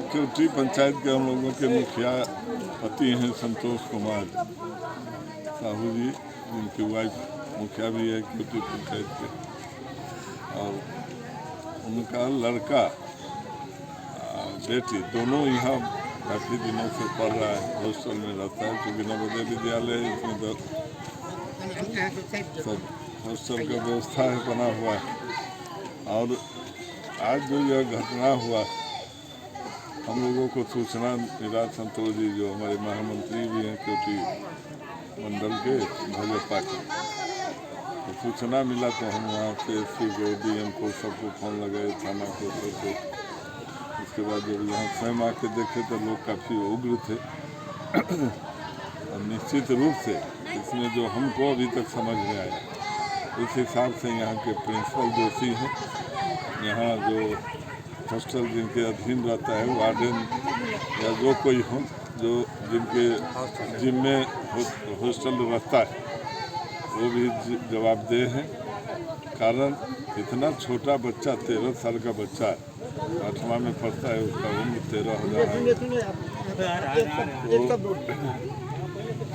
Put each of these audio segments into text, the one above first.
केवटी पंचायत के हम लोगों के मुखिया पति हैं संतोष कुमार साहू जी, जिनकी वाइफ मुखिया भी है केवटी पंचायत के, और उनका लड़का बेटी दोनों यहाँ काफ़ी दिनों से पढ़ रहा है, हॉस्टल में रहता है। क्योंकि नवोदय विद्यालय है, इसमें तो सब हॉस्टल का व्यवस्था है बना हुआ है। और आज जो यह घटना हुआ, हम लोगों को सूचना मिला, संतोष जी जो हमारे महामंत्री भी हैं केवटी मंडल के भाजपा के, तो सूचना मिला तो हम वहाँ से एसपी को, डीएम को, सबको फ़ोन लगाए, थाना को, सबको। उसके बाद जब यहाँ स्वयं आके देखे तो लोग काफ़ी उग्र थे। और निश्चित रूप से इसमें जो हमको अभी तक समझ में आया, उस हिसाब से यहाँ के प्रिंसिपल दोषी हैं। यहाँ जो हॉस्टल जिनके अधीन रहता है, वार्डन या जो कोई हो, जो जिनके जिम्मे हॉस्टल रहता है, वो भी जवाबदेह हैं। कारण इतना छोटा बच्चा, 13 साल का बच्चा, 8वां में पढ़ता है, उसका उम्र 13,000 है,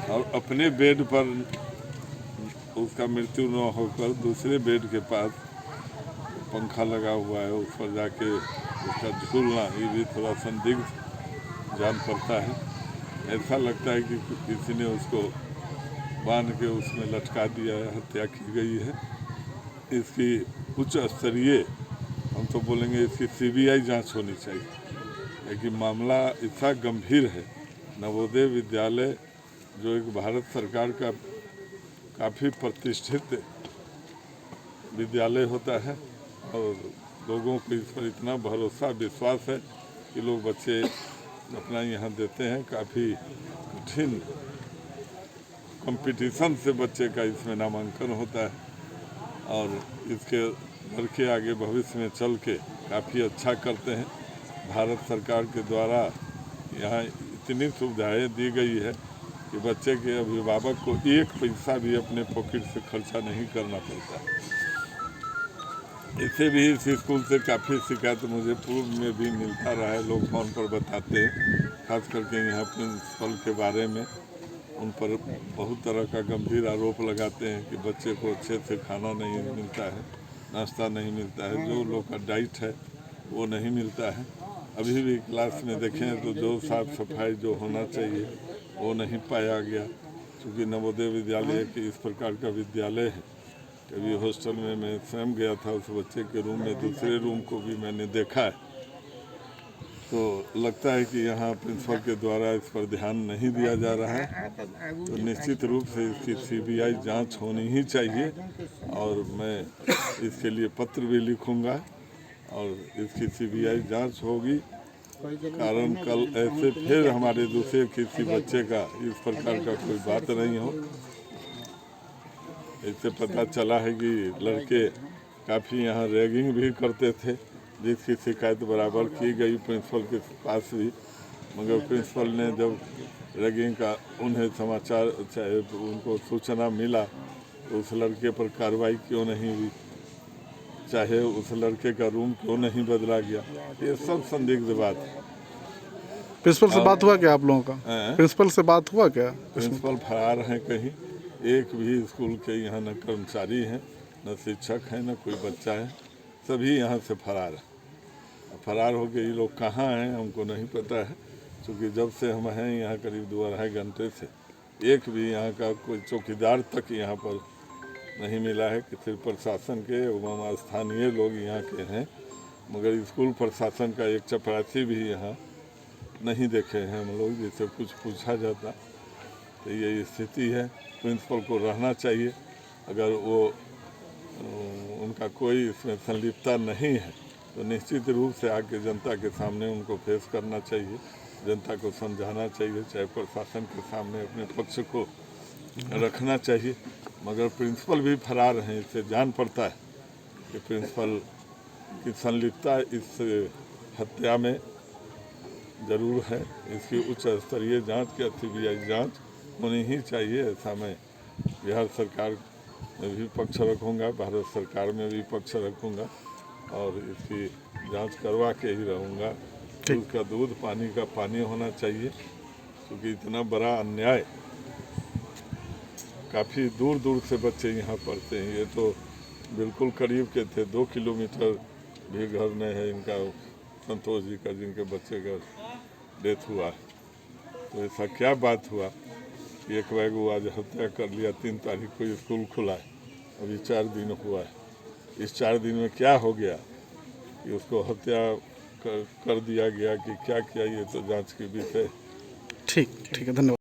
और अपने बेड पर उसका मृत्यु न होकर दूसरे बेड के पास पंखा लगा हुआ है, उस पर जाके उसका झूलना, ये भी थोड़ा संदिग्ध जान पड़ता है। ऐसा लगता है कि किसी ने उसको बांध के उसमें लटका दिया है, हत्या की गई है। इसकी उच्च स्तरीय, हम तो बोलेंगे इसकी सीबीआई जांच होनी चाहिए, क्योंकि मामला इतना गंभीर है। नवोदय विद्यालय जो एक भारत सरकार का काफ़ी प्रतिष्ठित विद्यालय होता है, और लोगों को इस पर इतना भरोसा विश्वास है कि लोग बच्चे अपना यहाँ देते हैं। काफ़ी कठिन कंपटीशन से बच्चे का इसमें नामांकन होता है, और इसके लड़के आगे भविष्य में चल के काफ़ी अच्छा करते हैं। भारत सरकार के द्वारा यहाँ इतनी सुविधाएं दी गई है कि बच्चे के अभिभावक को एक पैसा भी अपने पॉकेट से खर्चा नहीं करना पड़ता। इससे भी इस स्कूल से काफ़ी शिकायत मुझे पूर्व में भी मिलता रहा है, लोग फ़ोन पर बताते हैं, खास करके यहाँ प्रिंसिपल के बारे में उन पर बहुत तरह का गंभीर आरोप लगाते हैं कि बच्चे को अच्छे से खाना नहीं मिलता है, नाश्ता नहीं मिलता है, जो लोग का डाइट है वो नहीं मिलता है। अभी भी क्लास में देखें तो जो साफ सफाई जो होना चाहिए वो नहीं पाया गया। क्योंकि नवोदय विद्यालय के इस प्रकार का विद्यालय है, कभी हॉस्टल में मैं स्वयं गया था, उस बच्चे के रूम में दूसरे रूम को भी मैंने देखा है। तो लगता है कि यहाँ प्रिंसिपल के द्वारा इस पर ध्यान नहीं दिया जा रहा है। तो निश्चित रूप से इसकी सीबीआई जांच होनी ही चाहिए, और मैं इसके लिए पत्र भी लिखूंगा, और इसकी सीबीआई जांच होगी। कारण कल ऐसे फिर हमारे दूसरे किसी बच्चे का इस प्रकार का कोई बात नहीं हो। इससे पता चला है कि लड़के काफ़ी यहाँ रैगिंग भी करते थे, जिसकी शिकायत बराबर की गई प्रिंसिपल के पास भी, मगर प्रिंसिपल ने जब रैगिंग का उन्हें समाचार, चाहे उनको सूचना मिला, तो उस लड़के पर कार्रवाई क्यों नहीं हुई, चाहे उस लड़के का रूम क्यों नहीं बदला गया, ये सब संदिग्ध बात है। प्रिंसिपल से बात हुआ क्या आप लोगों का? प्रिंसिपल से बात हुआ क्या? प्रिंसिपल फरार हैं, कहीं एक भी स्कूल के यहाँ न कर्मचारी हैं, न शिक्षक हैं, न कोई बच्चा है, सभी यहाँ से फरार हैं। फरार हो गए। ये लोग कहाँ हैं हमको नहीं पता है, क्योंकि जब से हम हैं यहाँ करीब 2-2.5 घंटे से एक भी यहाँ का कोई चौकीदार तक यहाँ पर नहीं मिला है। कि सिर्फ प्रशासन के एवं स्थानीय लोग यहाँ के हैं, मगर स्कूल प्रशासन का एक चपरासी भी यहाँ नहीं देखे हैं हम लोग, जिससे कुछ पूछा जाता। तो ये स्थिति है। प्रिंसिपल को रहना चाहिए, अगर वो उनका कोई इसमें संलिप्तता नहीं है तो निश्चित रूप से आके जनता के सामने उनको फेस करना चाहिए, जनता को समझाना चाहिए, चाहे प्रशासन के सामने अपने पक्ष को रखना चाहिए। मगर प्रिंसिपल भी फरार हैं, इससे जान पड़ता है कि प्रिंसिपल की संलिप्तता इस हत्या में ज़रूर है। इसकी उच्च स्तरीय जांच की सीबीआई जांच होनी ही चाहिए। ऐसा मैं बिहार सरकार में भी पक्ष रखूँगा, भारत सरकार में भी पक्ष रखूँगा, और इसकी जांच करवा के ही रहूँगा। दूध का दूध, पानी का पानी होना चाहिए, क्योंकि इतना बड़ा अन्याय। काफ़ी दूर दूर से बच्चे यहाँ पढ़ते हैं। ये तो बिल्कुल करीब के थे, 2 किलोमीटर भी घर में है इनका, संतोष जी का, जिनके बच्चे का डेथ हुआ। तो ऐसा क्या बात हुआ कि एक बैग वो आज हत्या कर लिया। 3 तारीख को स्कूल खुला है, अभी 4 दिन हुआ है। इस 4 दिन में क्या हो गया कि उसको हत्या कर दिया गया कि क्या किया, ये तो जांच की विषय। ठीक है, धन्यवाद।